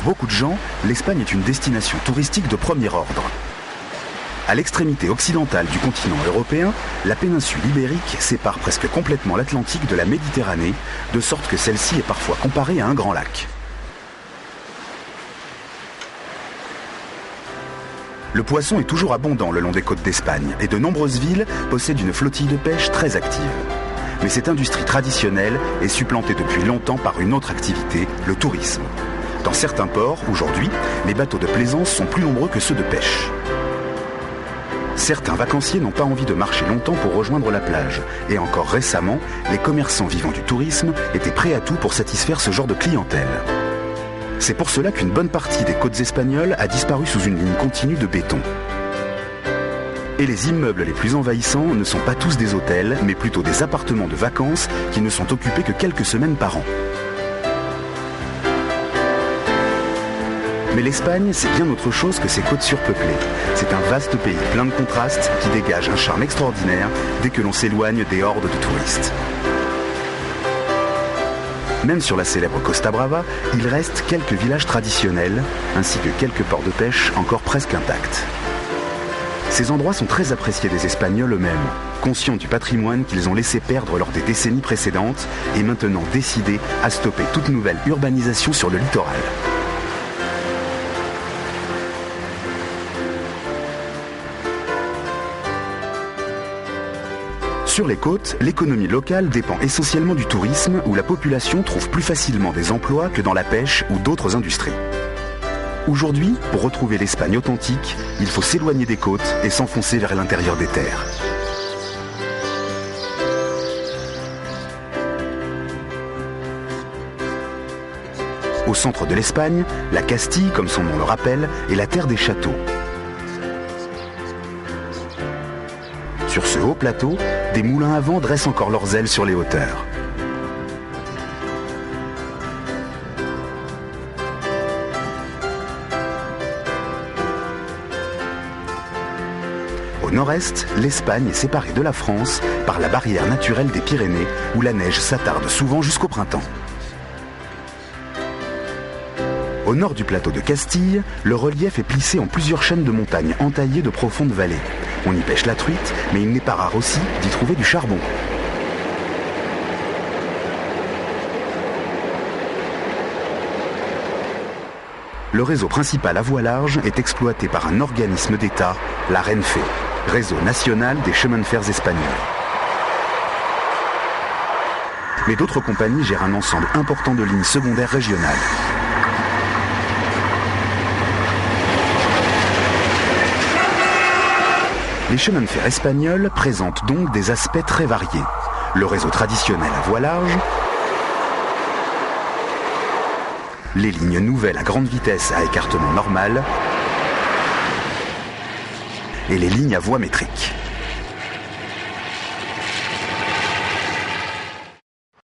beaucoup de gens, l'Espagne est une destination touristique de premier ordre. À l'extrémité occidentale du continent européen, la péninsule ibérique sépare presque complètement l'Atlantique de la Méditerranée, de sorte que celle-ci est parfois comparée à un grand lac. Le poisson est toujours abondant le long des côtes d'Espagne et de nombreuses villes possèdent une flottille de pêche très active. Mais cette industrie traditionnelle est supplantée depuis longtemps par une autre activité, le tourisme. Dans certains ports, aujourd'hui, les bateaux de plaisance sont plus nombreux que ceux de pêche. Certains vacanciers n'ont pas envie de marcher longtemps pour rejoindre la plage. Et encore récemment, les commerçants vivant du tourisme étaient prêts à tout pour satisfaire ce genre de clientèle. C'est pour cela qu'une bonne partie des côtes espagnoles a disparu sous une ligne continue de béton. Et les immeubles les plus envahissants ne sont pas tous des hôtels, mais plutôt des appartements de vacances qui ne sont occupés que quelques semaines par an. Mais l'Espagne, c'est bien autre chose que ses côtes surpeuplées. C'est un vaste pays plein de contrastes qui dégage un charme extraordinaire dès que l'on s'éloigne des hordes de touristes. Même sur la célèbre Costa Brava, il reste quelques villages traditionnels, ainsi que quelques ports de pêche encore presque intacts. Ces endroits sont très appréciés des Espagnols eux-mêmes, conscients du patrimoine qu'ils ont laissé perdre lors des décennies précédentes et maintenant décidés à stopper toute nouvelle urbanisation sur le littoral. Sur les côtes, l'économie locale dépend essentiellement du tourisme où la population trouve plus facilement des emplois que dans la pêche ou d'autres industries. Aujourd'hui, pour retrouver l'Espagne authentique, il faut s'éloigner des côtes et s'enfoncer vers l'intérieur des terres. Au centre de l'Espagne, la Castille, comme son nom le rappelle, est la terre des châteaux. Sur ce haut plateau, des moulins à vent dressent encore leurs ailes sur les hauteurs. Au nord-est, l'Espagne est séparée de la France par la barrière naturelle des Pyrénées, où la neige s'attarde souvent jusqu'au printemps. Au nord du plateau de Castille, le relief est plissé en plusieurs chaînes de montagnes entaillées de profondes vallées. On y pêche la truite, mais il n'est pas rare aussi d'y trouver du charbon. Le réseau principal à voie large est exploité par un organisme d'État, la Renfe, Réseau national des chemins de fer espagnols. Mais d'autres compagnies gèrent un ensemble important de lignes secondaires régionales. Les chemins de fer espagnols présentent donc des aspects très variés. Le réseau traditionnel à voie large, les lignes nouvelles à grande vitesse à écartement normal et les lignes à voie métrique.